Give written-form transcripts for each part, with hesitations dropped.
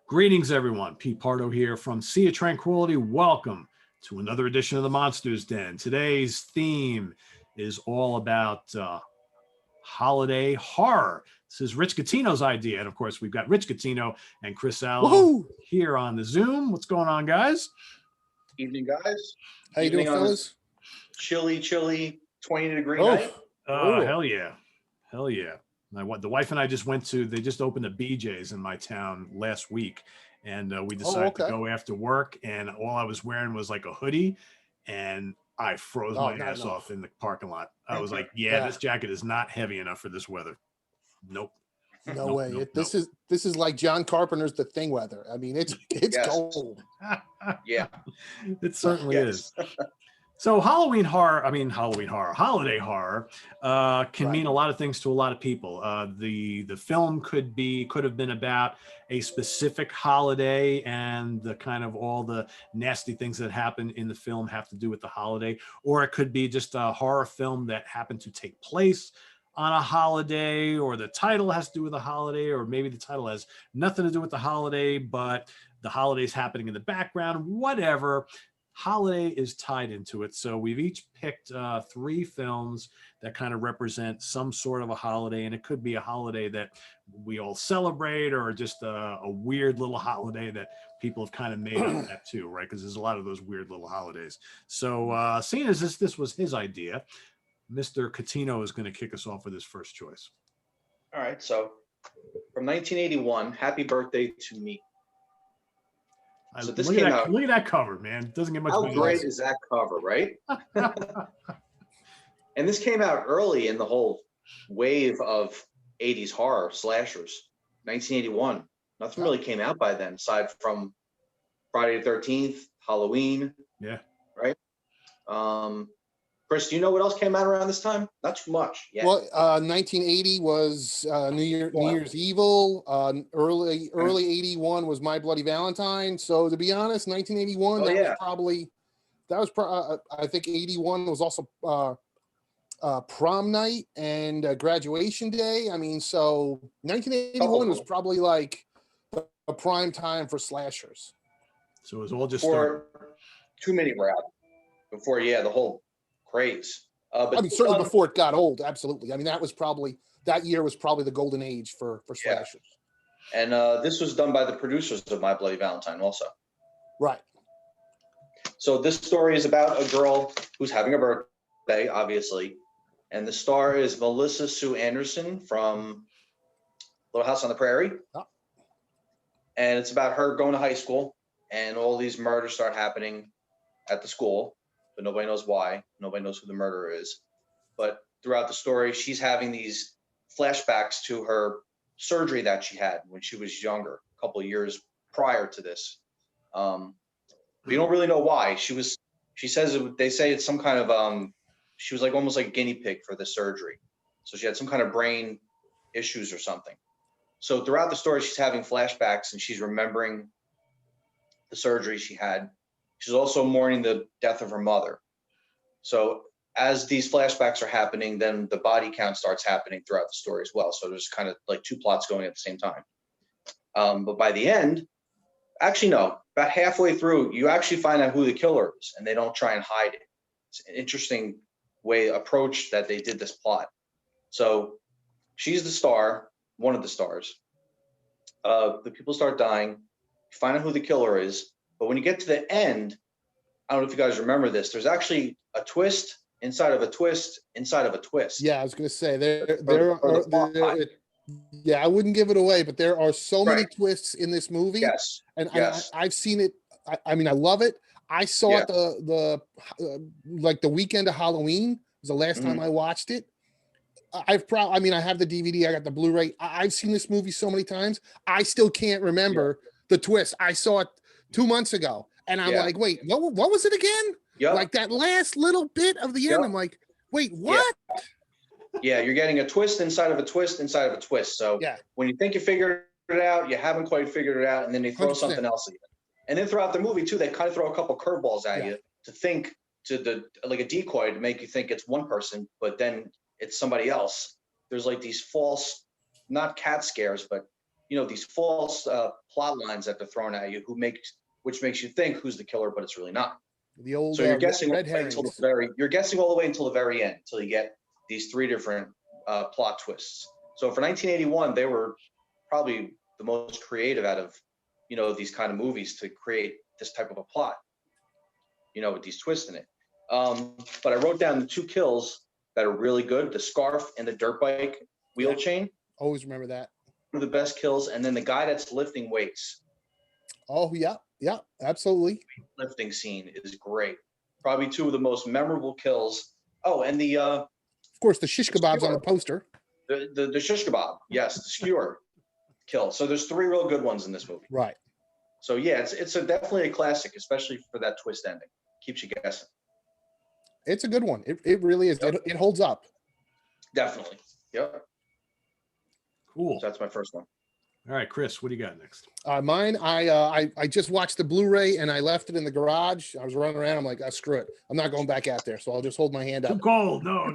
Greetings, everyone. Pete Pardo here from Sea of Tranquility. Welcome to another edition of the Monsters Den. Today's theme is all about holiday horror. This is Rich Catino's idea. And of course, we've got Rich Catino and Chris Allo here on the Zoom. What's going on, guys? Evening, guys. How you doing, fellas? Chilly 20-degree night. Hell yeah. Hell yeah. The wife and I just they just opened a BJ's in my town last week. And we decided to go after work. And all I was wearing was like a hoodie. And I froze my ass off in the parking lot. I was like, this jacket is not heavy enough for this weather. Nope. No way. This is like John Carpenter's The Thing weather. I mean, it's cold. Yeah. It certainly is. So holiday horror can mean a lot of things to a lot of people. The film could have been about a specific holiday, and the kind of all the nasty things that happen in the film have to do with the holiday, or it could be just a horror film that happened to take place on a holiday, or the title has to do with a holiday, or maybe the title has nothing to do with the holiday, but the holiday's happening in the background, whatever. Holiday is tied into it. So we've each picked 3 films that kind of represent some sort of a holiday, and it could be a holiday that we all celebrate, or just a weird little holiday that people have kind of made up that too, right? Because there's a lot of those weird little holidays. So seeing as this was his idea, Mr. Catino is going to kick us off with his first choice. All right. So from 1981, Happy Birthday to Me. So this came out. Look at that cover, man. It doesn't get much. How great is that cover, right? And this came out early in the whole wave of 80s horror slashers. 1981. Nothing really came out by then, aside from Friday the 13th, Halloween. Yeah. Right. Chris, do you know what else came out around this time? Not too much. Yeah. Well, 1980 was New Year's Evil. Early 81 was My Bloody Valentine. So to be honest, 1981 I think 81 was also prom night and graduation day. I mean, so 1981 was probably like a prime time for slashers. So it was all just too many were out before. Yeah, the whole craze. But I mean, certainly before it got old. Absolutely. I mean, that year was probably the golden age for slashers. And this was done by the producers of My Bloody Valentine also. Right. So this story is about a girl who's having a birthday, obviously. And the star is Melissa Sue Anderson from Little House on the Prairie. Oh. And it's about her going to high school, and all these murders start happening at the school. But nobody knows why. Nobody knows who the murderer is. But throughout the story, she's having these flashbacks to her surgery that she had when she was younger, a couple of years prior to this. We don't really know why. They say it's some kind of, she was like almost like a guinea pig for the surgery. So she had some kind of brain issues or something. So throughout the story, she's having flashbacks and she's remembering the surgery she had. She's also mourning the death of her mother. So as these flashbacks are happening, then the body count starts happening throughout the story as well. So there's kind of like 2 plots going at the same time. But by the end, actually, no, about halfway through, you actually find out who the killer is, and they don't try and hide it. It's an interesting approach that they did this plot. So she's the star, one of the stars. The people start dying. You find out who the killer is. But when you get to the end, I don't know if you guys remember this, there's actually a twist inside of a twist inside of a twist. Yeah, I was going to say I wouldn't give it away, but there are so many twists in this movie. Yes. And I've seen it. I mean, I love it. I saw it the weekend of Halloween was the last time I watched it. I have the DVD, I got the Blu-ray. I've seen this movie so many times. I still can't remember the twist. I saw it 2 months ago, and I'm like, wait, what was it again? Yep. Like that last little bit of the end. I'm like, wait, what? Yeah, you're getting a twist inside of a twist inside of a twist. So when you think you figured it out, you haven't quite figured it out, and then they throw 100%. Something else at you. And then throughout the movie too, they kind of throw a couple curveballs at you to think like a decoy to make you think it's one person, but then it's somebody else. There's like these false, not cat scares, but these false plot lines that they're throwing at you, which makes you think who's the killer, but it's really not. The old So you're guessing red all the way herrings. you're guessing all the way until the very end, until you get these 3 different plot twists. So for 1981, they were probably the most creative out of these kind of movies to create this type of a plot, with these twists in it. But I wrote down the 2 kills that are really good: the scarf and the dirt bike wheel chain. Always remember that. One of the best kills, and then the guy that's lifting weights. Oh yeah, absolutely. Lifting scene is great. Probably 2 of the most memorable kills. Oh, and the of course the shish kebabs on the poster. The shish kebab, yes, the skewer kill. So there's 3 real good ones in this movie. Right. So yeah, it's definitely a classic, especially for that twist ending. Keeps you guessing. It's a good one. It really is. Yep. It holds up. Definitely. Yep. Cool. So that's my first one. All right, Chris, what do you got next? Mine, I just watched the Blu-ray and I left it in the garage. I was running around. I'm like, screw it. I'm not going back out there. So I'll just hold my hand up. Too cold. No.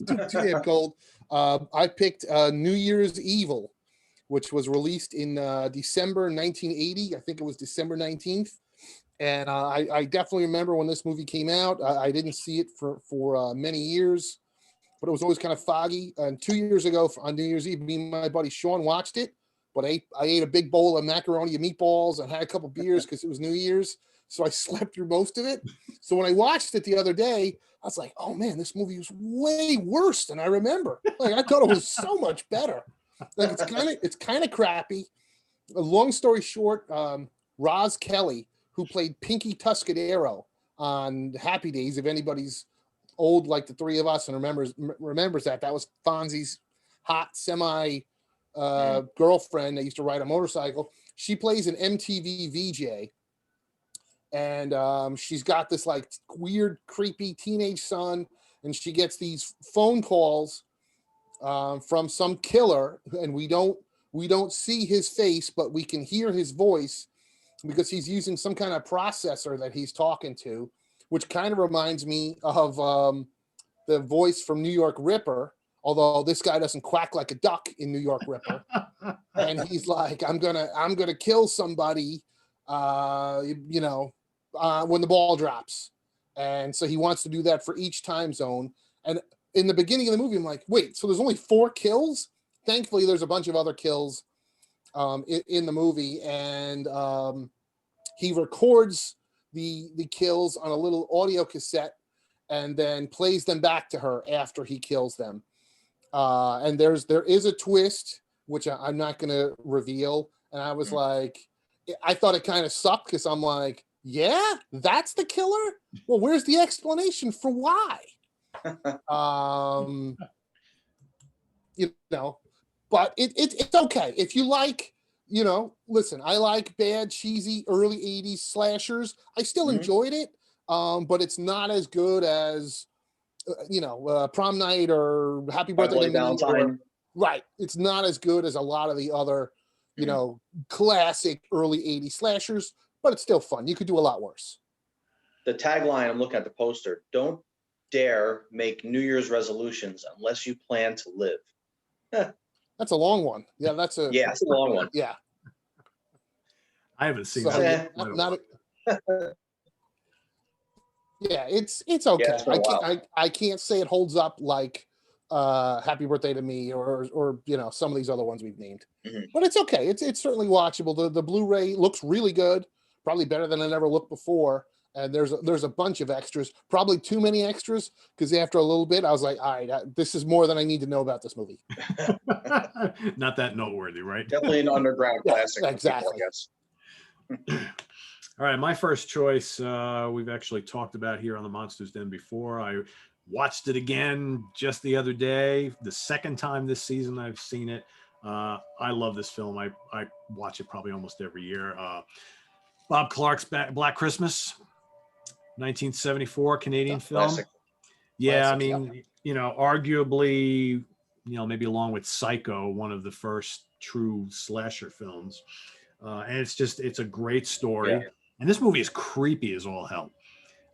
It's too damn cold. I picked New Year's Evil, which was released in December 1980. I think it was December 19th. And I definitely remember when this movie came out. I didn't see it for many years, but it was always kind of foggy. And 2 years ago on New Year's Eve, me and my buddy Sean watched it. But I ate a big bowl of macaroni and meatballs and had a couple beers because it was New Year's. So I slept through most of it. So when I watched it the other day, I was like, oh man, this movie was way worse than I remember. Like I thought it was so much better. Like it's kind of crappy. A long story short, Roz Kelly, who played Pinky Tuscadero on Happy Days, if anybody's old like the 3 of us and remembers that was Fonzie's hot semi girlfriend that used to ride a motorcycle. She plays an MTV VJ, and she's got this like weird, creepy teenage son, and she gets these phone calls from some killer, and we don't see his face, but we can hear his voice because he's using some kind of processor that he's talking to, which kind of reminds me of the voice from New York Ripper. Although this guy doesn't quack like a duck in New York Ripper, and he's like, "I'm gonna kill somebody," when the ball drops, and so he wants to do that for each time zone. And in the beginning of the movie, I'm like, "Wait, so there's only 4 kills?" Thankfully, there's a bunch of other kills in the movie, and he records the kills on a little audio cassette, and then plays them back to her after he kills them. And there is a twist, which I'm not going to reveal. And I was like, I thought it kind of sucked because I'm like, yeah, that's the killer. Well, where's the explanation for why? But it's okay. If you like, listen, I like bad, cheesy, early 80s slashers. I still enjoyed it. But it's not as good as, Prom Night or Happy Birthday Bloody Valentine. Right. It's not as good as a lot of the other, classic early 80s slashers, but it's still fun. You could do a lot worse. The tagline, I'm looking at the poster: "Don't dare make New Year's resolutions unless you plan to live." That's a long one. Yeah, it's a long one. Yeah. I haven't seen that. Yeah, it's okay. Yeah, I can't say it holds up like Happy Birthday to Me or some of these other ones we've named. But it's okay. It's certainly watchable. The Blu-ray looks really good, probably better than it ever looked before. And there's a bunch of extras, probably too many extras, because after a little bit I was like, all right, this is more than I need to know about this movie. Not that noteworthy, right? Definitely an underground classic. Exactly. People, I guess. All right, my first choice, we've actually talked about here on the Monsters Den before. I watched it again just the other day, the second time this season I've seen it. I love this film. I watch it probably almost every year. Bob Clark's Black Christmas, 1974 Canadian film. Classic. Yeah, Classic, I mean, arguably, maybe along with Psycho, one of the first true slasher films. And it's a great story. Yeah. And this movie is creepy as all hell.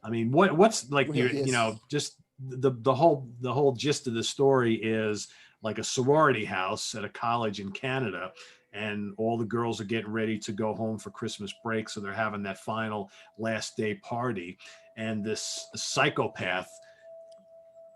I mean, what's like, just the whole gist of the story is like a sorority house at a college in Canada. and all the girls are getting ready to go home for Christmas break. So they're having that final last day party. And this psychopath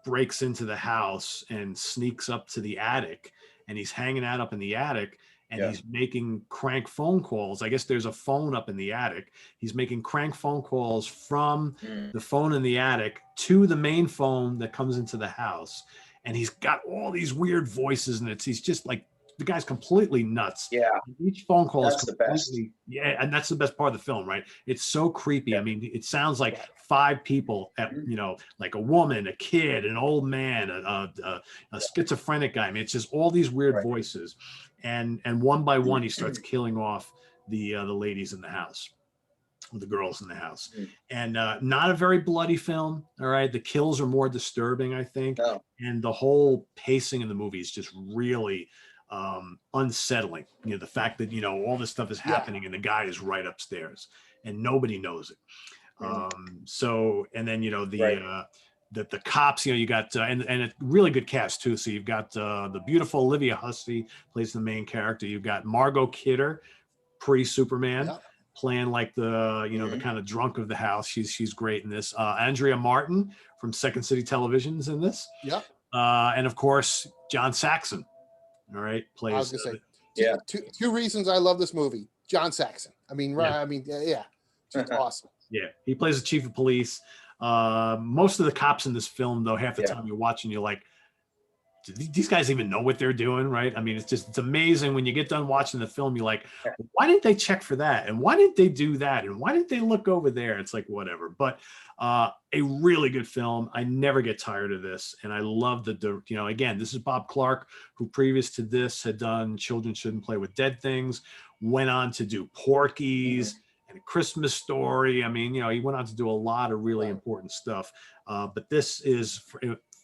breaks into the house and sneaks up to the attic, and he's hanging out up in the attic, and he's making crank phone calls. I guess there's a phone up in the attic. He's making crank phone calls from the phone in the attic to the main phone that comes into the house. And he's got all these weird voices, and he's just like, the guy's completely nuts. Yeah. Each phone call That's is the best. completely, and that's the best part of the film, right? It's so creepy. I mean, it sounds like 5 people at, like a woman, a kid, an old man, a schizophrenic guy. I mean, it's just all these weird voices. And one by one, he starts killing off the ladies in the house, the girls in the house. And not a very bloody film. All right. The kills are more disturbing, I think. No. And the whole pacing in the movie is just really unsettling. The fact that, all this stuff is happening and the guy is right upstairs and nobody knows it. So, and then, the cops, you got, and a really good cast too. So you've got the beautiful Olivia Hussey plays the main character. You've got Margot Kidder, pre-Superman, playing like the, the kind of drunk of the house. She's great in this. Andrea Martin from Second City Television's in this. And of course, John Saxon. All right, plays. I was gonna say, two reasons I love this movie. John Saxon. I mean, just awesome. Yeah, he plays the chief of police. Most of the cops in this film, though, half the time you're watching, you're like, do these guys even know what they're doing, right? I mean, it's amazing when you get done watching the film. You're like, why didn't they check for that? And why didn't they do that? And why didn't they look over there? It's like, whatever. But a really good film. I never get tired of this. And I love again, this is Bob Clark, who previous to this had done Children Shouldn't Play with Dead Things, went on to do Porky's and A Christmas Story. I mean, he went on to do a lot of really important stuff. But this is,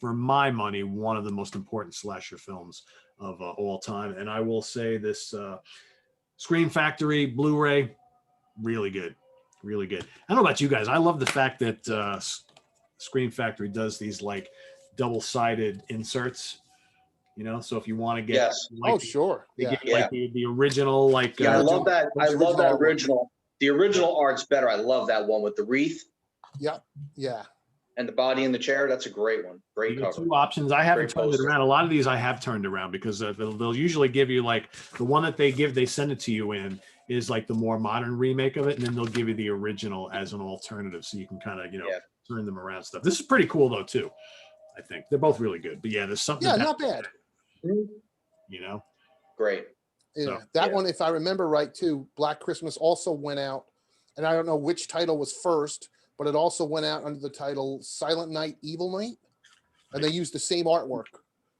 for my money, one of the most important slasher films of all time. And I will say this Scream Factory Blu-ray, really good. Really good. I don't know about you guys. I love the fact that Scream Factory does these like double-sided inserts, so if you want to get the original, like I love that. I love that original. The original art's better. I love that one with the wreath. And the body in the chair. That's a great one. Great cover. 2 options. I haven't turned it around. A lot of these I have turned around because they'll usually give you like the one that they send it to you in is like the more modern remake of it, and then they'll give you the original as an alternative, so you can kind of turn them around stuff. This is pretty cool though too. I think they're both really good. But there's something. Not bad. Great. That one, if I remember right too, Black Christmas also went out, and I don't know which title was first, but it also went out under the title Silent Night, Evil Night. And they used the same artwork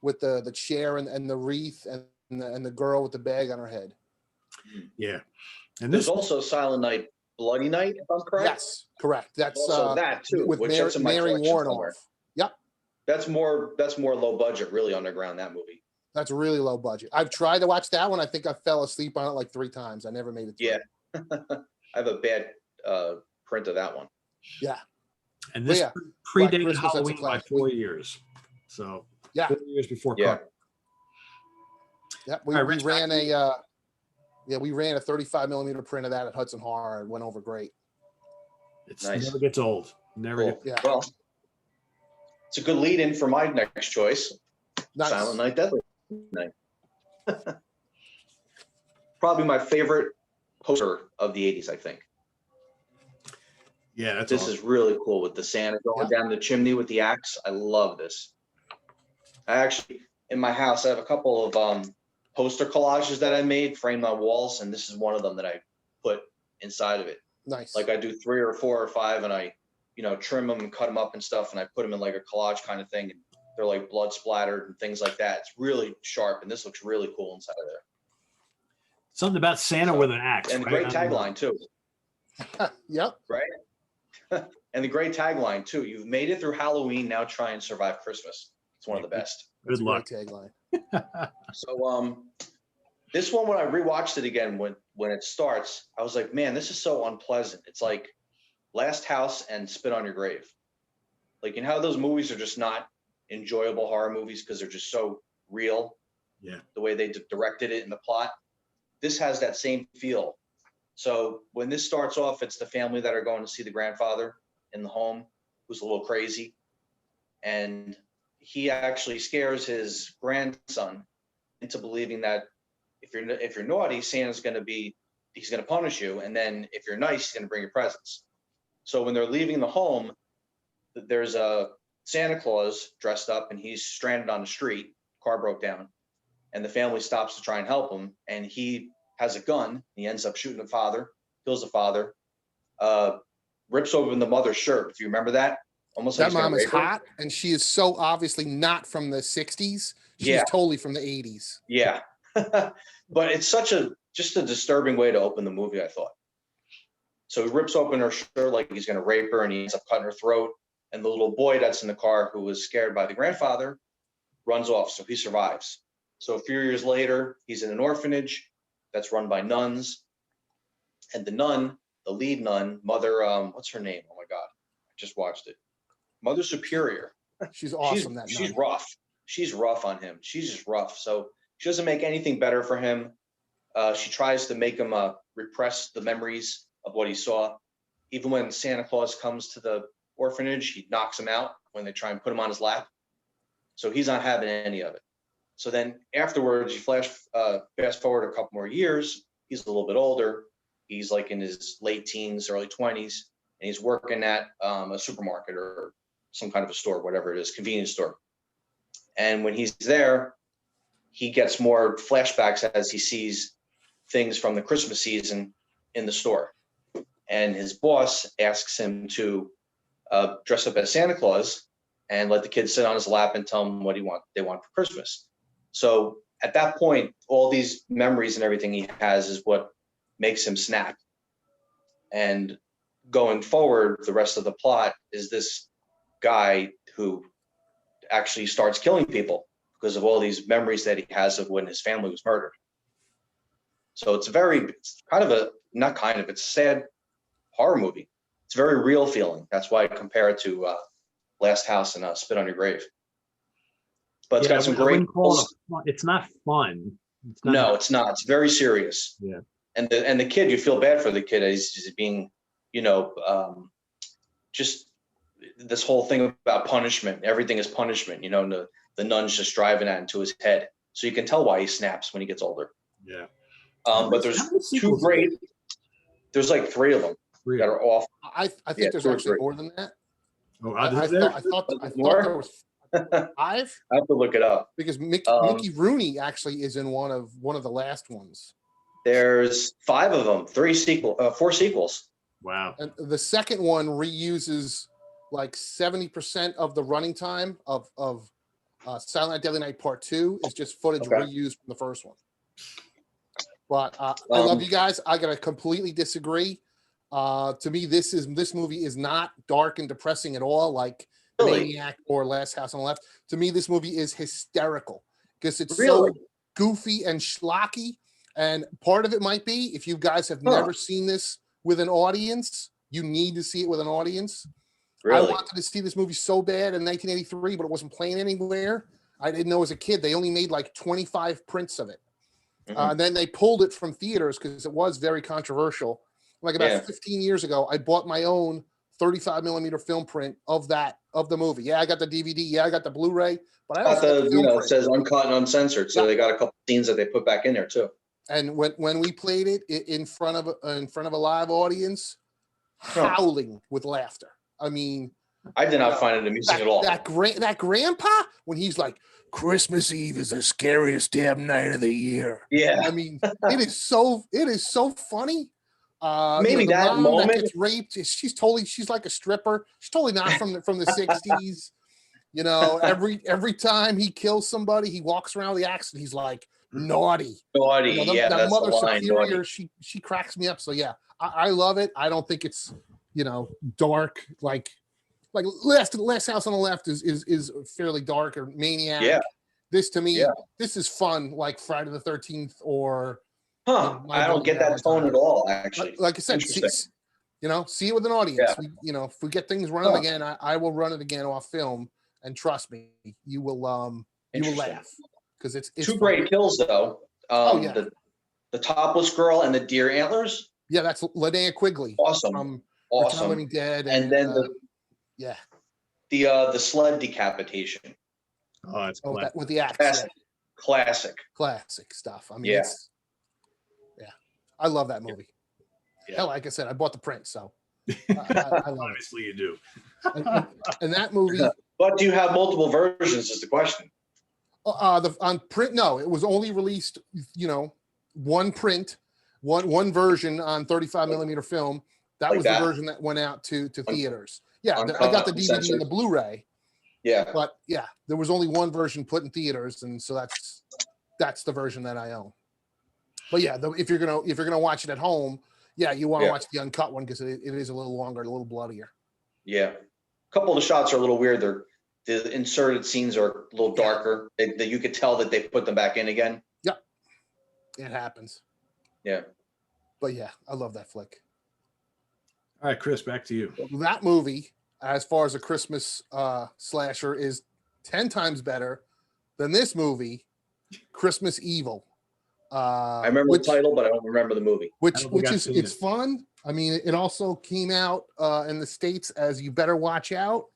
with the chair and the wreath and the girl with the bag on her head. Yeah. And there's also Silent Night, Bloody Night, if I'm correct. Yes, correct. That's also that too, with Mary Warnoff. Yep. That's more low budget, really underground, that movie. That's really low budget. I've tried to watch that one. I think I fell asleep on it like 3 times. I never made it through. Yeah. I have a bad print of that one. Yeah. And this predated Halloween by 4 years. So 4 years before Carter. Yeah, we ran a 35 millimeter print of that at Hudson Horror and went over great. It never gets old. Never gets. Well, it's a good lead in for my next choice. Nice. Silent Night, Deadly Night. Probably my favorite poster of the 80s, I think. Yeah, this is really cool with the Santa going down the chimney with the axe. I love this. I actually, in my house, I have a couple of poster collages that I made, framed on walls, and this is one of them that I put inside of it. Nice. Like I do 3 or 4 or 5, and I, trim them and cut them up and stuff, and I put them in like a collage kind of thing. And they're like blood splattered and things like that. It's really sharp, and this looks really cool inside of there. Something about Santa with an axe. And a great tagline too. Yep. Right. And the great tagline too. You've made it through Halloween. Now try and survive Christmas. It's one of the best. Good luck. Tagline. So this one, when I rewatched it again, when it starts, I was like, man, this is so unpleasant. It's like Last House and Spit on Your Grave. Like, how those movies are just not enjoyable horror movies because they're just so real. Yeah. The way they directed it and the plot. this has that same feel. So when this starts off, it's the family that are going to see the grandfather in the home, who's a little crazy. And he actually scares his grandson into believing that if you're naughty, Santa's he's going to punish you. And then if you're nice, he's going to bring you presents. So when they're leaving the home, there's a Santa Claus dressed up and he's stranded on the street, car broke down, and the family stops to try and help him. And he has a gun. He ends up shooting the father, kills the father, rips open the mother's shirt. If you remember that, almost like that mom is hot, and she is so obviously not from the 60s. She's totally from the 80s. Yeah. But it's just a disturbing way to open the movie, I thought. So he rips open her shirt like he's going to rape her, and he ends up cutting her throat. And the little boy that's in the car, who was scared by the grandfather, runs off. So he survives. So a few years later, he's in an orphanage that's run by nuns. And the lead nun, Mother, what's her name? Oh my God, I just watched it. Mother Superior. She's awesome. She's rough. She's rough on him. She's just rough. So she doesn't make anything better for him. She tries to make him repress the memories of what he saw. Even when Santa Claus comes to the orphanage, he knocks him out when they try and put him on his lap. So he's not having any of it. So then afterwards, you fast forward a couple more years, he's a little bit older. He's like in his late teens, early 20s, and he's working at a supermarket or some kind of a store, whatever it is, convenience store. And when he's there, he gets more flashbacks as he sees things from the Christmas season in the store. And his boss asks him to dress up as Santa Claus and let the kids sit on his lap and tell him what they want for Christmas. So at that point, all these memories and everything he has is what makes him snap. And going forward, the rest of the plot is this guy who actually starts killing people because of all these memories that he has of when his family was murdered. So it's a sad horror movie. It's a very real feeling. That's why I compare it to Last House and Spit on Your Grave. But it's got some great. It's not fun. It's not. It's very serious. Yeah. And the kid, you feel bad for the kid. He's being, just this whole thing about punishment. Everything is punishment. The nun's just driving that into his head. So you can tell why he snaps when he gets older. Yeah. But there's two great. There's like three of them that are awful. I think there's actually more than that. Oh, I thought there was 5. I have to look it up because Mickey Rooney actually is in one of the last ones. There's 5 of them, 4 sequels. Wow. And the second one reuses like 70% of the running time of Silent Night, Deadly Night Part 2 is just footage reused from the first one. But I love you guys. I gotta completely disagree. To me, this movie is not dark and depressing at all, like Maniac or Last House on the Left. To me, this movie is hysterical because it's so goofy and schlocky. And part of it might be, if you guys have never seen this with an audience, you need to see it with an audience. Really? I wanted to see this movie so bad in 1983, but it wasn't playing anywhere. I didn't know as a kid. They only made like 25 prints of it. And then they pulled it from theaters because it was very controversial. Like about 15 years ago, I bought my own 35 millimeter film print of the movie. Yeah, I got the DVD. Yeah, I got the Blu-ray. But I also it says uncut and uncensored, so they got a couple scenes that they put back in there too. And when we played it in front of a live audience, howling with laughter. I mean, I did not find it amusing at all. That grandpa, when he's like, Christmas Eve is the scariest damn night of the year. Yeah, I mean, it is so funny. Maybe that moment that gets raped. She's like a stripper. She's totally not from the 60s. Every time he kills somebody, he walks around with the axe and he's like naughty. That Mother Superior, naughty. She cracks me up. So yeah, I love it. I don't think it's dark like Last House on the Left is fairly dark, or Maniac. Yeah. This to me, this is fun, like Friday the 13th or. I don't get that tone at all, actually. Like I said, see it with an audience. Yeah. If we get things running again, I will run it again off film, and trust me, you will laugh because it's 2 great kills though. the topless girl and the deer antlers. Yeah, that's Linnea Quigley. Awesome. From Return of the Awesome. Living Dead, And then yeah, the sled decapitation. Oh, it's that, with the axe. Classic. Yeah. Classic Stuff. I mean, Yeah. I love that movie. Yeah. Hell, like I said, I bought the print, so I love Obviously you do. it. And that movie, But do you have multiple versions is the question. on print, no, it was only released, one print, one version on 35 millimeter film. That Like was that? the version that went out to theaters. Yeah, I Uncut, got the DVD uncensored? and the Blu-ray, Yeah. but yeah, there was only one version put in theaters, and so that's the version that I own. But yeah, if you're gonna watch it at home, yeah, you want to watch the uncut one because it is a little longer, a little bloodier. Yeah. A couple of the shots are a little weird. The inserted scenes are a little darker. That you could tell that they put them back in again. Yep. It happens. Yeah. But yeah, I love that flick. All right, Chris, back to you. That movie, as far as a Christmas slasher, is 10 times better than this movie, Christmas Evil. I remember the title, but I don't remember the movie. Which is it's fun. I mean, it also came out in the States as You Better Watch Out,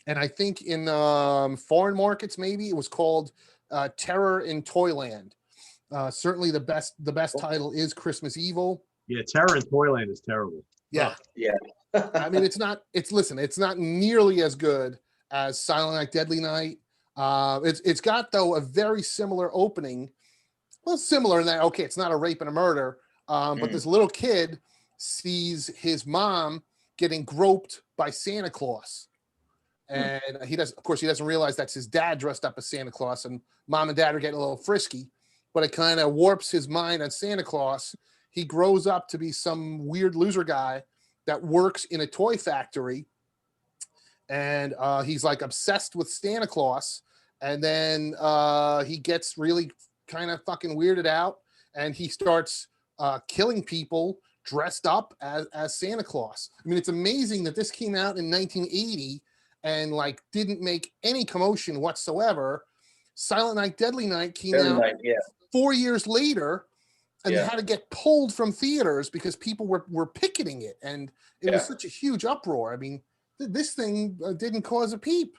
and I think in foreign markets maybe it was called Terror in Toyland. Certainly the best title is Christmas Evil. Yeah, Terror in Toyland is terrible. Yeah. Yeah. I mean, it's not nearly as good as Silent Night, Deadly Night. It's got though a very similar opening. Well, similar in that, okay, it's not a rape and a murder, but this little kid sees his mom getting groped by Santa Claus. And he doesn't realize that's his dad dressed up as Santa Claus, and mom and dad are getting a little frisky, but it kind of warps his mind on Santa Claus. He grows up to be some weird loser guy that works in a toy factory, and he's like obsessed with Santa Claus. And then he gets really kind of fucking weirded out, and he starts killing people dressed up as Santa Claus. I mean, it's amazing that this came out in 1980 and like didn't make any commotion whatsoever. Silent Night, Deadly Night came out 4 years later, and had to get pulled from theaters because people were picketing it, and it was such a huge uproar. I mean, this thing didn't cause a peep.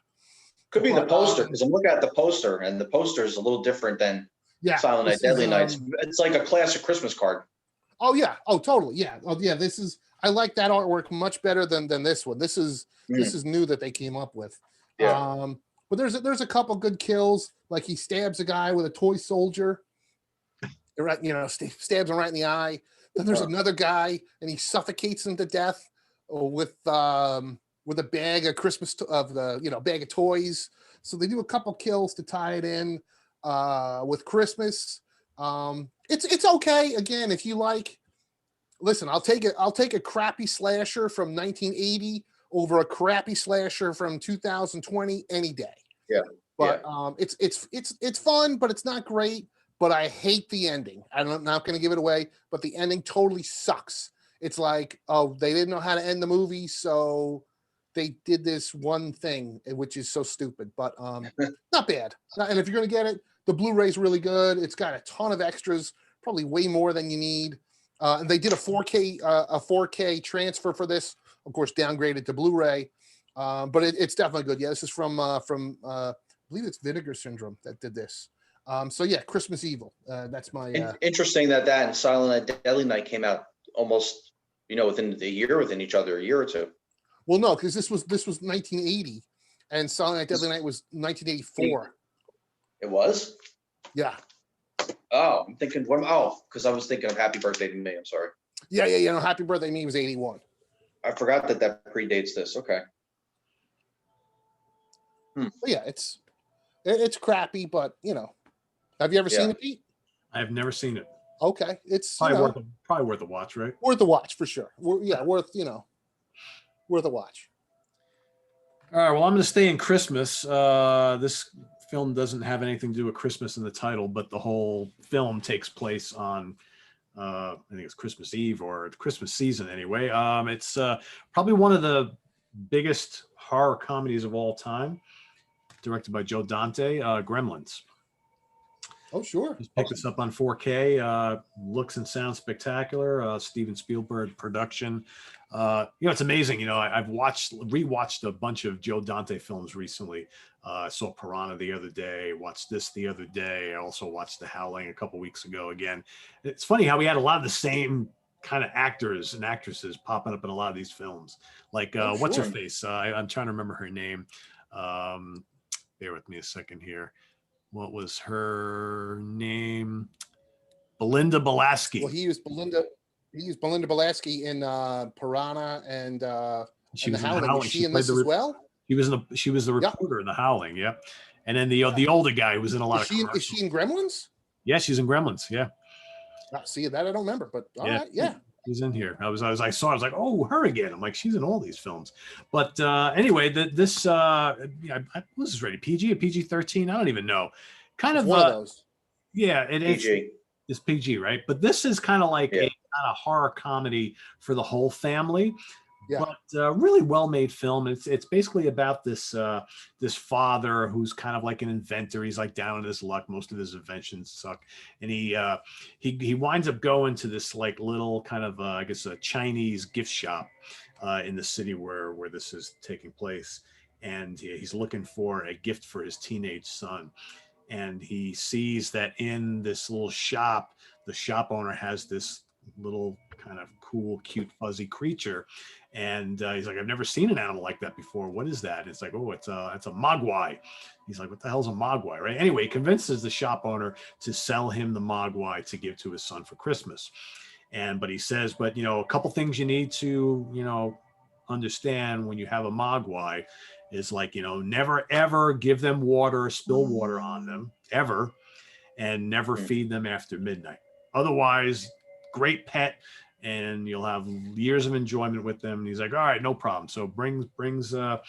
Could be the poster, because I'm looking at the poster, and the poster is a little different than Silent Night, Deadly Night. It's like a classic Christmas card. Oh yeah. Oh totally. Yeah. Oh yeah. I like that artwork much better than this one. This is new that they came up with. Yeah. But there's a couple good kills. Like he stabs a guy with a toy soldier. Right, stabs him right in the eye. Then there's another guy, and he suffocates him to death with a bag of bag of toys. So they do a couple kills to tie it in with Christmas. It's okay. Again, if you like, listen, I'll take a crappy slasher from 1980 over a crappy slasher from 2020 any day. Yeah. But it's fun, but it's not great. But I hate the ending. I'm not going to give it away, but the ending totally sucks. It's like, oh, they didn't know how to end the movie, so they did this one thing, which is so stupid, but not bad. And if you're going to get it, the Blu-ray's really good. It's got a ton of extras, probably way more than you need. And they did a 4K transfer for this, of course, downgraded to Blu-ray, but it's definitely good. Yeah, this is from I believe it's Vinegar Syndrome that did this. So yeah, Christmas Evil. That's my interesting that and Silent Night, Deadly Night came out almost within a year or two. Well, no, because this was 1980, and Silent Night, Deadly Night was 1984. It was. Yeah. Oh, I'm thinking. Because I was thinking of Happy Birthday to Me. I'm sorry. Yeah. No, Happy Birthday to Me was 81. I forgot that predates this. Okay. But yeah, it's crappy, but have you ever seen it, Pete? I have never seen it. Okay, it's probably worth a watch, right? Worth a watch for sure. Worth a watch. All right, well, I'm going to stay in Christmas. This film doesn't have anything to do with Christmas in the title, but the whole film takes place on, I think it's Christmas Eve or Christmas season anyway. It's probably one of the biggest horror comedies of all time, directed by Joe Dante, Gremlins. Oh, sure. Just picked this up on 4K. Looks and sounds spectacular. Steven Spielberg production. It's amazing. I've rewatched a bunch of Joe Dante films recently. I saw Piranha the other day. Watched this the other day. I also watched The Howling a couple weeks ago. Again, it's funny how we had a lot of the same kind of actors and actresses popping up in a lot of these films. Like what's her face? I'm trying to remember her name. Bear with me a second here. What was her name? Belinda Balaski. Well, he used Belinda Balaski in Piranha and She and was The in The Howling. Howling. Was she in this as well? She was the reporter in The Howling. Yeah, and then the older guy who was in a lot of commercials. Is she in Gremlins? Yeah, she's in Gremlins. Yeah. See that I don't remember, but all right, yeah. She's in here. I was like, oh, her again. I'm like, she's in all these films. But anyway, this was this rated PG or PG-13? I don't even know. Kind of one of those. Yeah, it's PG, right? But this is kind of like a kind of horror comedy for the whole family. Yeah. But really well-made film. It's basically about this father who's kind of like an inventor. He's like down on his luck. Most of his inventions suck, and he winds up going to this like little kind of I guess a Chinese gift shop in the city where this is taking place, and he's looking for a gift for his teenage son, and he sees that in this little shop, the shop owner has this little kind of cool, cute, fuzzy creature. And he's like, I've never seen an animal like that before. What is that? And it's like, oh, it's a mogwai. He's like, what the hell's a mogwai, right? Anyway, he convinces the shop owner to sell him the mogwai to give to his son for Christmas. But he says, a couple things you need to, understand when you have a mogwai is like, never ever give them water, spill water on them ever, and never feed them after midnight. Otherwise, great pet, and you'll have years of enjoyment with them. And he's like, all right, no problem. So brings the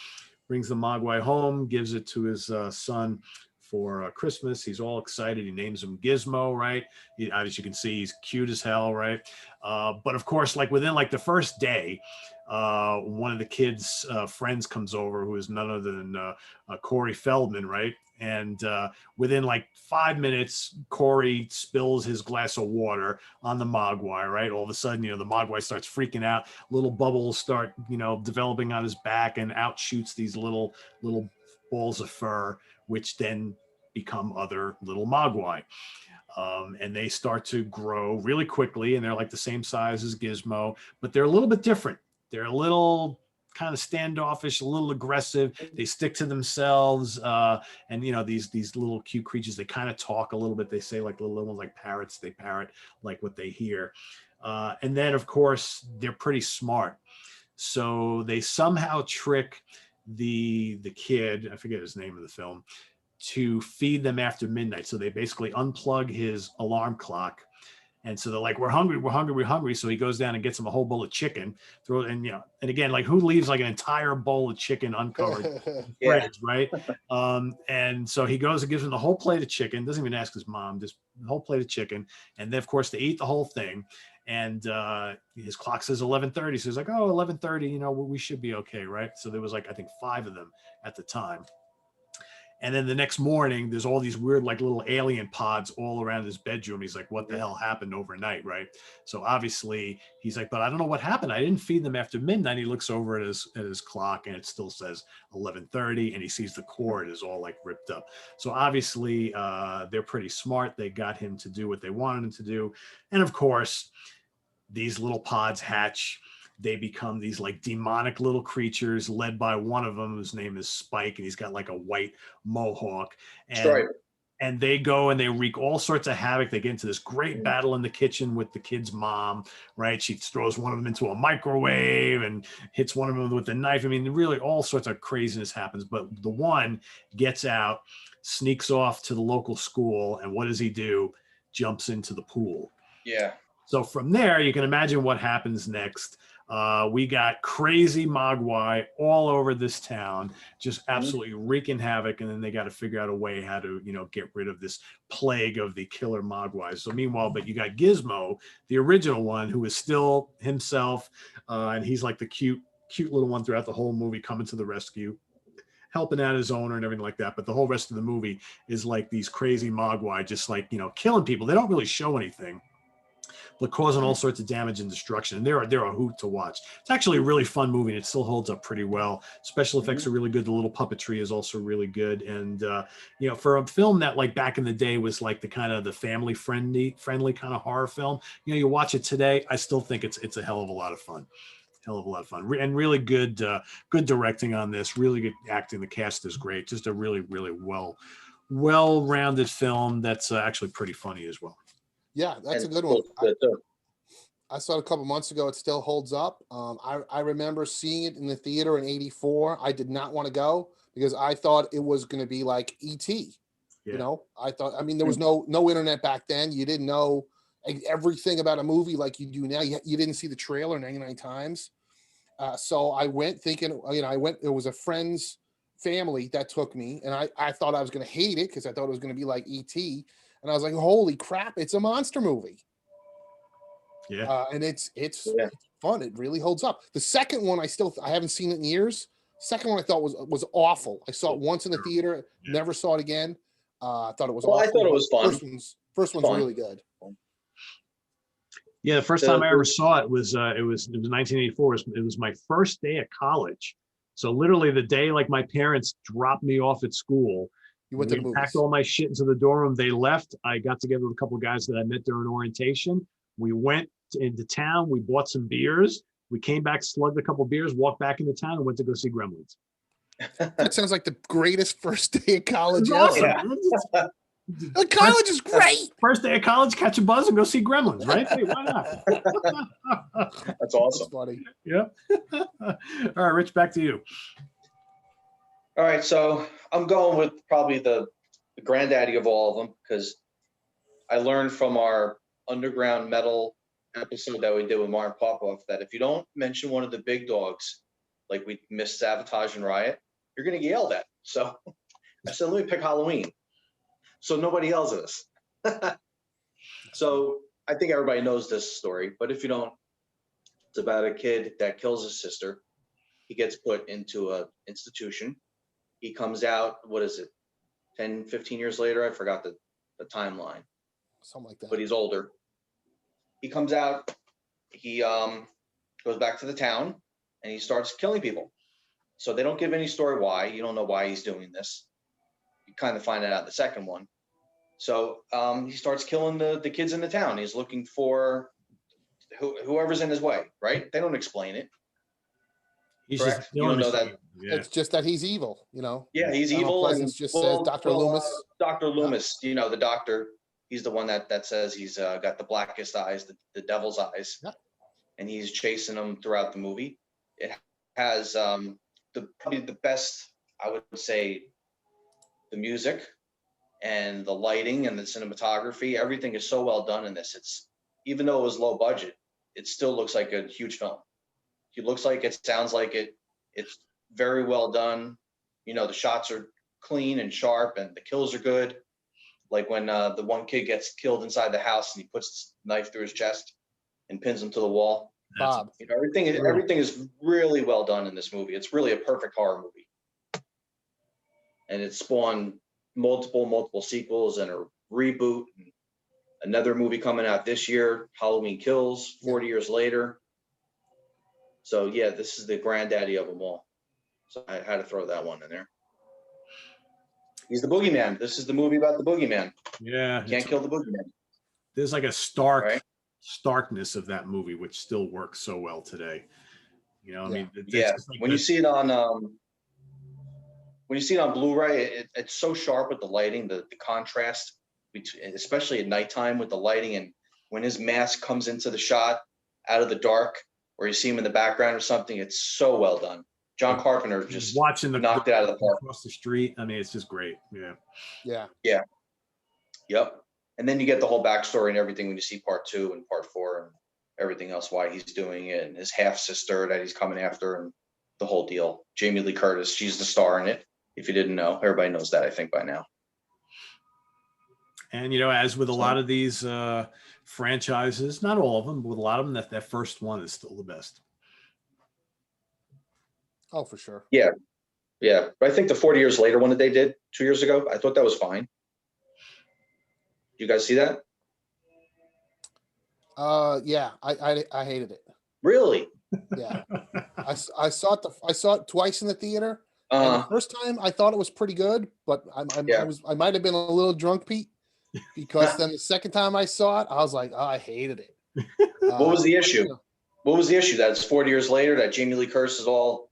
mogwai home, gives it to his son for Christmas. He's all excited. He names him Gizmo, right? As you can see, he's cute as hell, right? But of course, like within like the first day, one of the kids' friends comes over, who is none other than Corey Feldman, right? And within like 5 minutes, Corey spills his glass of water on the mogwai, right? All of a sudden, the mogwai starts freaking out. Little bubbles start, developing on his back, and out shoots these little balls of fur, which then become other little mogwai. And they start to grow really quickly, and they're like the same size as Gizmo, but they're a little bit different. They're a little kind of standoffish, a little aggressive. They stick to themselves. And these little cute creatures, they kind of talk a little bit. They say like little ones like parrots. They parrot like what they hear. And then of course they're pretty smart. So they somehow trick the kid, I forget his name in the film, to feed them after midnight. So they basically unplug his alarm clock. And so they're like, we're hungry. So he goes down and gets him a whole bowl of chicken, and again, like who leaves like an entire bowl of chicken uncovered fridge, right? And so he goes and gives him the whole plate of chicken, doesn't even ask his mom, just the whole plate of chicken. And then of course they eat the whole thing. And his clock says 11:30. So he's like, oh, 11:30, we should be okay, right? So there was like, I think 5 of them at the time. And then the next morning, there's all these weird, like little alien pods all around his bedroom. He's like, what the hell happened overnight, right? So obviously he's like, but I don't know what happened. I didn't feed them after midnight. He looks over at his clock, and it still says 11:30, and he sees the cord is all like ripped up. So obviously they're pretty smart. They got him to do what they wanted him to do. And of course, these little pods hatch. They become these like demonic little creatures led by one of them, whose name is Spike, and he's got like a white mohawk. And they go and they wreak all sorts of havoc. They get into this great battle in the kitchen with the kid's mom, right? She throws one of them into a microwave and hits one of them with a knife. I mean, really all sorts of craziness happens. But the one gets out, sneaks off to the local school, and what does he do? Jumps into the pool. Yeah. So from there, you can imagine what happens next. We got crazy mogwai all over this town, just absolutely wreaking havoc. And then they got to figure out a way how to, get rid of this plague of the killer mogwais. So meanwhile, but you got Gizmo, the original one, who is still himself. And he's like the cute little one throughout the whole movie, coming to the rescue. helping out his owner and everything like that. But the whole rest of the movie is like these crazy mogwai just like, you know, killing people. They don't really show anything, but causing all sorts of damage and destruction. And they're a hoot to watch. It's actually a really fun movie, and it still holds up pretty well. Special effects are really good. The little puppetry is also really good. And you know, for a film that like back in the day was like the kind of the family friendly kind of horror film, you know, you watch it today, I still think it's a hell of a lot of fun. Hell of a lot of fun. And really good good directing on this. Really good acting. The cast is great. Just a really well-rounded film that's actually pretty funny as well. Yeah, that's a good one. I saw it a couple months ago. It still holds up. I remember seeing it in the theater in '84. I did not want to go because I thought it was going to be like E.T. Yeah. You know, I thought. I mean, there was no internet back then. You didn't know everything about a movie like you do now. You didn't see the trailer 99 times. So I went thinking, you know, it was a friend's family that took me, and I thought I was going to hate it because I thought it was going to be like E.T. And I was like, holy crap, it's a monster movie. Yeah. And it's fun. It really holds up. The second one, I haven't seen it in years. Second one I thought was awful. I saw it once in the theater, never saw it again. I thought it was awful. I thought it was fun. First one's really good. Yeah, the first time I ever saw it was 1984. It was my first day at college. So literally the day like my parents dropped me off at school. You went to the movies. Packed all my shit into the dorm room. They left. I got together with a couple of guys that I met during orientation. We went into town. We bought some beers. We came back, slugged a couple beers, walked back into town, and went to go see Gremlins. That sounds like the greatest first day of college ever. Awesome. Yeah. College is great. First day of college, catch a buzz and go see Gremlins, right? Hey, why not? That's awesome. That's funny. Yeah. All right, Rich, back to you. All right, so I'm going with probably the granddaddy of all of them because I learned from our underground metal episode that we did with Martin Popoff that if you don't mention one of the big dogs, like we missed Sabotage and Riot, you're going to get yelled at. So I said, let me pick Halloween. So nobody yells at us. So I think everybody knows this story, but if you don't, it's about a kid that kills his sister. He gets put into an institution. He comes out, 10, 15 years later? I forgot the timeline. Something like that. But he's older. He comes out, he goes back to the town, and he starts killing people. So they don't give any story why. You don't know why he's doing this. You kind of find that out in the second one. So he starts killing the kids in the town. He's looking for whoever's in his way, right? They don't explain it. Correct? You don't know that. Yeah. It's just that he's evil, you know. Yeah, he's evil. And just says Dr. Loomis. Dr. Loomis, you know, the doctor, he's the one that says he's got the blackest eyes, the devil's eyes. Yeah. And he's chasing them throughout the movie. It has probably the best, I would say, the music and the lighting and the cinematography. Everything is so well done in this. It's, even though it was low budget, it still looks like a huge film. It looks like it, sounds like it. It's very well done. You know, the shots are clean and sharp, and the kills are good. Like when the one kid gets killed inside the house, and he puts the knife through his chest and pins him to the wall. Bob, you know, everything is really well done in this movie. It's really a perfect horror movie, and it spawned multiple sequels and a reboot. And another movie coming out this year, Halloween Kills, 40 years later. So yeah, this is the granddaddy of them all. So I had to throw that one in there. He's the boogeyman. This is the movie about the boogeyman. Yeah. You can't kill the boogeyman. There's like a starkness of that movie, which still works so well today. You know, I mean, like when you see it on Blu-ray, it's so sharp with the lighting, the contrast, especially at nighttime with the lighting, and when his mask comes into the shot out of the dark, or you see him in the background or something, it's so well done. John Carpenter just watching knocked it out of the park. Across the street. I mean, it's just great. Yeah. Yep. And then you get the whole backstory and everything when you see part 2 and part 4 and everything else, why he's doing it, and his half sister that he's coming after, and the whole deal. Jamie Lee Curtis, she's the star in it. If you didn't know, everybody knows that, I think, by now. And, you know, as with a lot of these franchises, not all of them, but with a lot of them, that first one is still the best. Oh, for sure. Yeah. Yeah, but I think the 40 years later one that they did 2 years ago, I thought that was fine. You guys see that? Yeah, I hated it. Really? Yeah, I saw it twice in the theater, and the first time I thought it was pretty good, but I might have been a little drunk, Pete, because then the second time I saw it, I was like, oh, I hated it. What was the issue? What was the issue? That it's 40 years later that Jamie Lee Curtis is all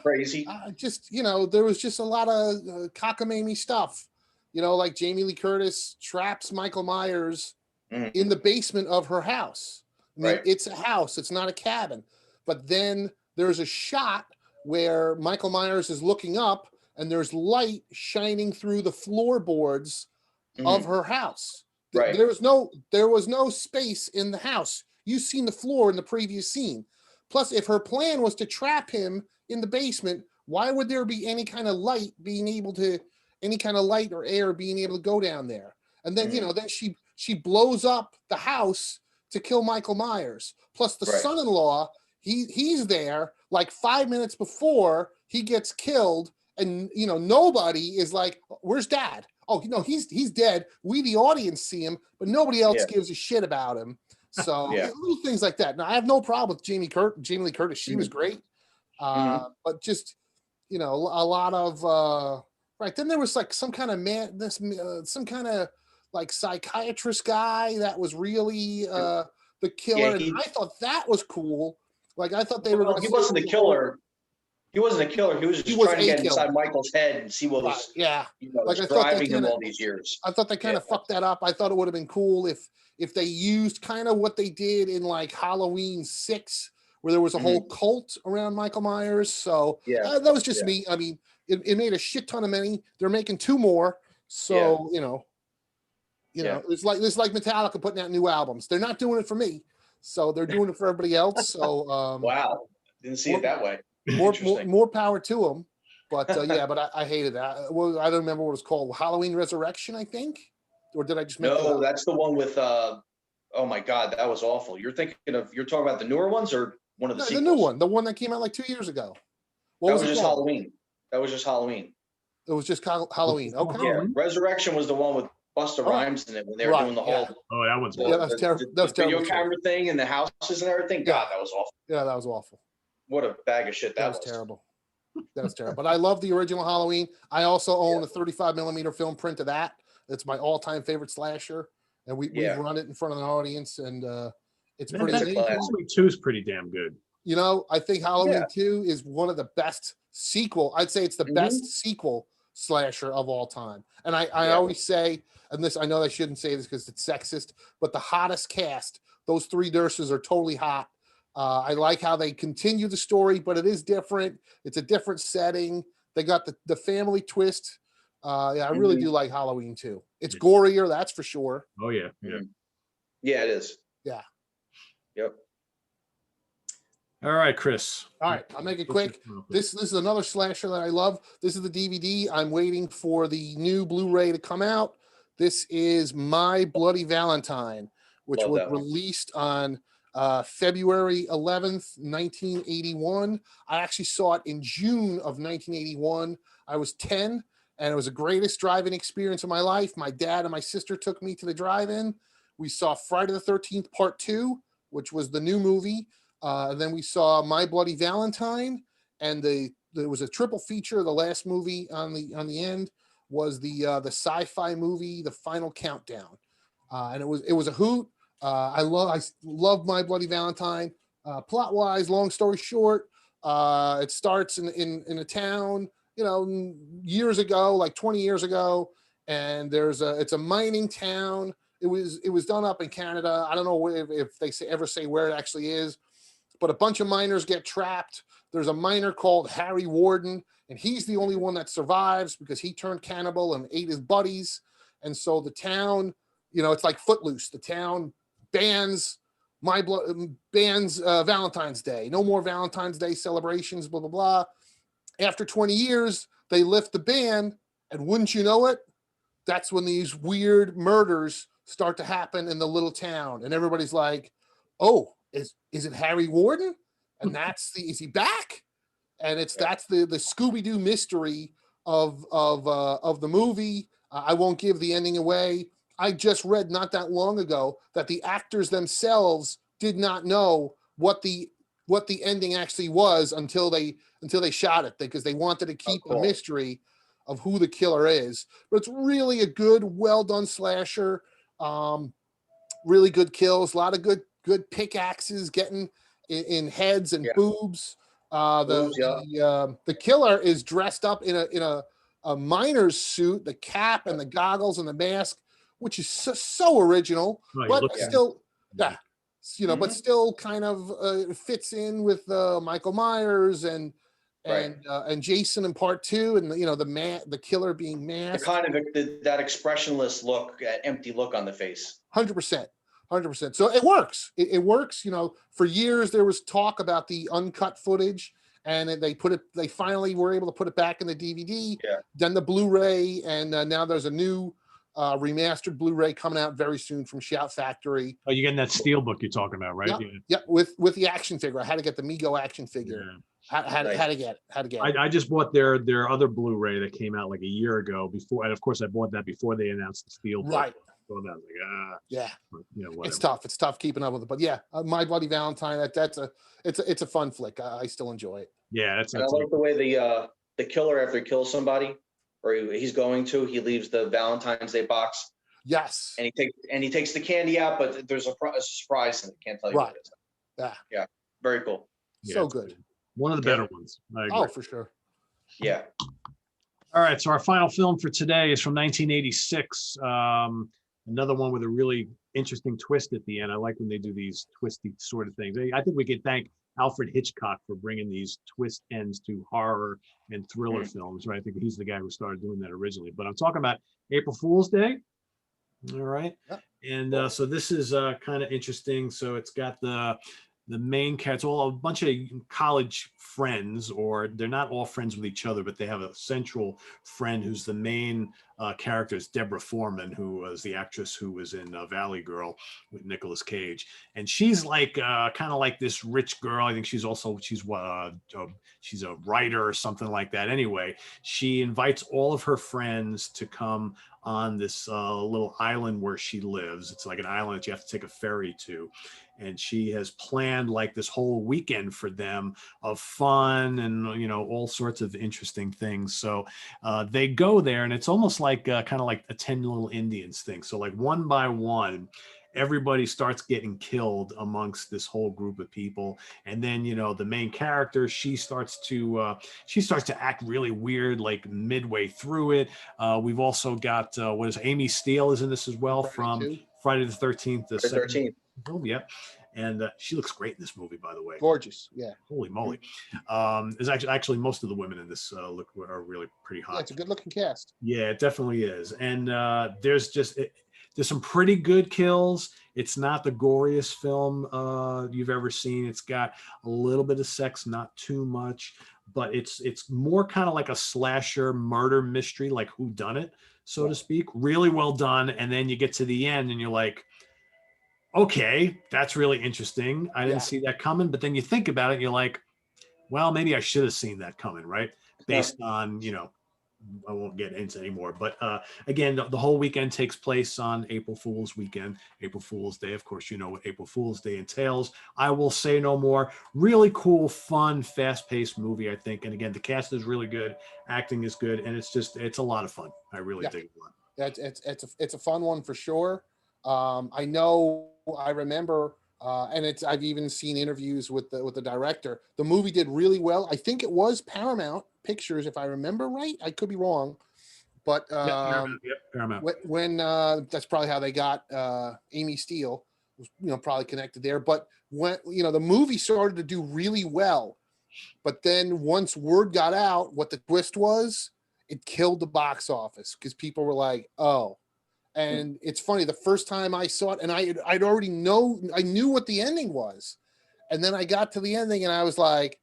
crazy. Just there was just a lot of cockamamie stuff. Like Jamie Lee Curtis traps Michael Myers in the basement of her house. I mean, it's a house, it's not a cabin. But then there's a shot where Michael Myers is looking up and there's light shining through the floorboards of her house. Right. There was no space in the house. You've seen the floor in the previous scene. Plus, if her plan was to trap him in the basement, why would there be any kind of light or air being able to go down there? And then, then she blows up the house to kill Michael Myers. Plus the son-in-law, he's there like 5 minutes before he gets killed. And, nobody is like, where's dad? Oh, he's dead. We, the audience, see him, but nobody else gives a shit about him. So little things like that. Now, I have no problem with Jamie Lee Curtis. She was great. But just, a lot of, then there was like some kind of like psychiatrist guy that was really the killer. And I thought that was cool. Like, I thought they were going to. He wasn't the killer. He wasn't a killer. He was just trying to get inside Michael's head and see what was driving him all these years. I thought they kind of fucked that up. I thought it would have been cool if they used kind of what they did in like Halloween 6, where there was a whole cult around Michael Myers. So that was just me. I mean, it made a shit ton of money. They're making 2 more. So, it's like Metallica putting out new albums. They're not doing it for me. So they're doing it for everybody else. So, wow. Didn't see it that way. More power to them. But but I hated that. Well, I don't remember what it was called. Halloween Resurrection, I think. Or did I just make No, that's the one with oh my God, that was awful. You're talking about the newer ones or one of the sequels? The new one, the one that came out like 2 years ago. That was just Halloween. That was just Halloween. It was just Halloween. Okay. Yeah, Resurrection was the one with Busta Rhymes in it when they were doing the whole. Oh, that was that was terrible. That was terrible. Video camera thing and the houses and everything. God, that was awful. Yeah, that was awful. What a bag of shit that was. Terrible. That was terrible. But I love the original Halloween. I also own a 35 millimeter film print of that. It's my all-time favorite slasher, and we've run it in front of an audience, and it's pretty. Halloween 2 is pretty damn good. I think Halloween 2 is one of the best sequel. I'd say it's the best sequel slasher of all time. And I always say, and this, I know I shouldn't say this because it's sexist, but the hottest cast, those 3 nurses are totally hot. I like how they continue the story, but it is different. It's a different setting. They got the family twist. I really do like Halloween 2. It's gorier, that's for sure. Oh yeah. Yeah, it is. Yeah. Yep. All right, Chris. All right, I'll make it quick. This is another slasher that I love. This is the DVD. I'm waiting for the new Blu-ray to come out. This is My Bloody Valentine, which was released on February 11th, 1981. I actually saw it in June of 1981. I was 10, and it was the greatest drive-in experience of my life. My dad and my sister took me to the drive-in. We saw Friday the 13th Part 2, which was the new movie. Then we saw My Bloody Valentine, and there was a triple feature. The last movie on the end was the sci-fi movie, The Final Countdown, and it was a hoot. I love My Bloody Valentine. Plot wise, long story short, it starts in a town, years ago, like 20 years ago, and it's a mining town. It was done up in Canada. I don't know if they ever say where it actually is, but a bunch of miners get trapped. There's a miner called Harry Warden, and he's the only one that survives because he turned cannibal and ate his buddies. And so the town, it's like Footloose. The town bans Valentine's Day. No more Valentine's Day celebrations, blah, blah, blah. After 20 years, they lift the ban, and wouldn't you know it, that's when these weird murders start to happen in the little town. And everybody's like, oh, is it Harry Warden? And is he back? and that's the Scooby-Doo mystery of the movie. I won't give the ending away. I just read not that long ago that the actors themselves did not know what the ending actually was until they shot it, because they wanted to keep the mystery of who the killer is. But it's really a good, well done slasher. Really good kills, a lot of good pickaxes getting in heads and boobs. The killer is dressed up in a miner's suit, the cap and the goggles and the mask, which is so original, but still, but still kind of fits in with Michael Myers and Jason in part 2, and the killer being masked. The kind of that expressionless look, empty look on the face. 100%. So it works. It works. For years there was talk about the uncut footage, and they finally were able to put it back in the DVD. Yeah. Then the Blu-ray, and now there's a new remastered Blu-ray coming out very soon from Shout Factory. Oh, you're getting that steel book you're talking about, right? Yep. With the action figure. I had to get the Mego action figure. Yeah. How to get it. I just bought their other Blu-ray that came out like a year ago before, and of course I bought that before they announced the steel book. Right. So I was like, it's tough. It's tough keeping up with it, but My Bloody Valentine. It's a fun flick. I still enjoy it. Yeah, I like the way the killer, after he kills somebody, or he leaves the Valentine's Day box. Yes. And he takes the candy out, but there's a surprise and I can't tell you what it is. Yeah. Very cool. So good. One of the better ones. I agree. Oh, for sure. Yeah. All right. So our final film for today is from 1986. Another one with a really interesting twist at the end. I like when they do these twisty sort of things. I think we could thank Alfred Hitchcock for bringing these twist ends to horror and thriller films, right? I think he's the guy who started doing that originally. But I'm talking about April Fool's Day. All right. Yep. And so this is kind of interesting. So it's got the main characters, all a bunch of college friends, or they're not all friends with each other, but they have a central friend who's the main character is Deborah Foreman, who was the actress who was in Valley Girl with Nicolas Cage. And she's like kind of like this rich girl. I think she's a writer or something like that. Anyway, she invites all of her friends to come on this little island where she lives. It's like an island that you have to take a ferry to. And she has planned like this whole weekend for them of fun and, all sorts of interesting things. So they go there, and it's almost like kind of like a 10 Little Indians thing. So like one by one, everybody starts getting killed amongst this whole group of people. And then, the main character, she starts to act really weird, like midway through it. We've also got, Amy Steele is in this as well from Friday the 13th. The 13th. Oh, yeah. And she looks great in this movie, by the way. Gorgeous. Yeah. Holy moly. There's actually are really pretty hot. Yeah, it's a good looking cast. Yeah, it definitely is. And there's some pretty good kills. It's not the goriest film you've ever seen. It's got a little bit of sex, not too much, but it's more kind of like a slasher murder mystery, like whodunit, so to speak. Really well done. And then you get to the end and you're like, okay, that's really interesting. I didn't see that coming. But then you think about it, and you're like, well, maybe I should have seen that coming, right? Based on, I won't get into anymore. But again, the whole weekend takes place on April Fool's weekend, April Fool's Day. Of course, you know what April Fool's Day entails. I will say no more. Really cool, fun, fast-paced movie, I think. And again, the cast is really good. Acting is good. And it's a lot of fun. I really dig it a lot. It's a fun one for sure. I remember, and I've even seen interviews with the director. The movie did really well. I think it was Paramount Pictures, if I remember right. I could be wrong, but Paramount. When that's probably how they got Amy Steele, was, probably connected there. But when the movie started to do really well, but then once word got out what the twist was, it killed the box office because people were like, oh. And it's funny, the first time I saw it, and I knew what the ending was. And then I got to the ending and I was like,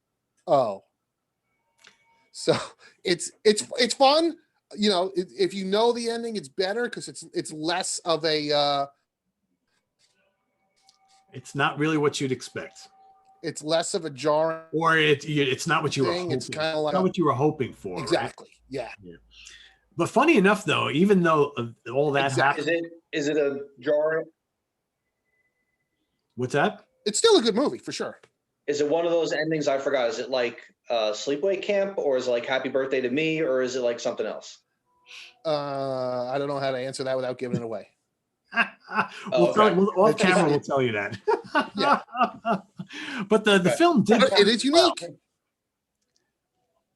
oh. So it's fun. If you know the ending, it's better because it's less of a it's not really what you'd expect. it's less of a jarring Or it's not what you were thing. hoping. It's kind of like not what you were hoping for. exactly. Right? Yeah. But funny enough, though, even though all that happened, Is it a jarring? what's that? It's still a good movie for sure. Is it one of those endings I forgot? Is it like Sleepaway Camp, or is it like Happy Birthday to Me, or is it like something else? I don't know how to answer that without giving it away. Off camera, we'll tell you that. Yeah. But the film did. It is unique.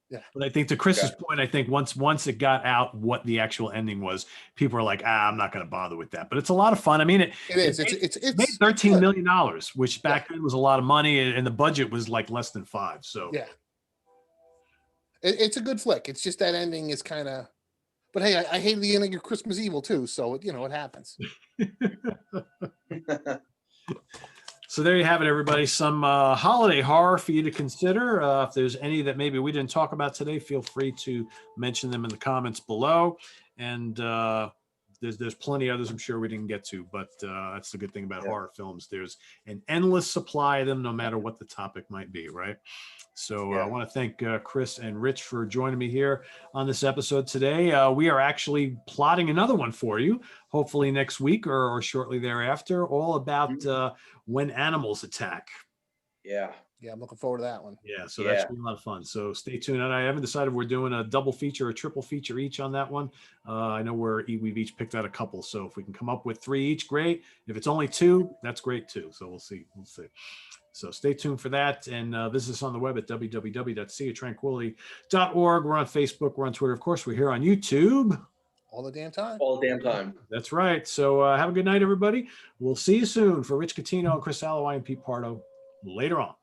Yeah. But I think to Chris's point, I think once it got out what the actual ending was, people are like, I'm not going to bother with that. But it's a lot of fun. I mean, it is. It's made $13 million, which back then was a lot of money, and the budget was like less than $5 million. So yeah, it's a good flick. It's just that ending is kind of. But hey, I hated the ending of Christmas Evil too, so it happens. So there you have it, everybody. Some holiday horror for you to consider. If there's any that maybe we didn't talk about today, feel free to mention them in the comments below. And there's plenty others I'm sure we didn't get to, but that's the good thing about horror films. There's an endless supply of them, no matter what the topic might be, right? So I want to thank Chris and Rich for joining me here on this episode today. We are actually plotting another one for you, hopefully next week or shortly thereafter, all about when animals attack. Yeah, I'm looking forward to that one. Yeah, so that's gonna be a lot of fun. So stay tuned. And I haven't decided if we're doing a double feature or triple feature each on that one. I know we've each picked out a couple. So if we can come up with 3 each, great. If it's only 2, that's great too. So we'll see. So stay tuned for that. And visit us on the web at www.seaoftranquility.org. We're on Facebook. We're on Twitter. Of course, we're here on YouTube. All the damn time. All the damn time. That's right. So have a good night, everybody. We'll see you soon. For Rich Catino and Chris Alloway and Pete Pardo later on.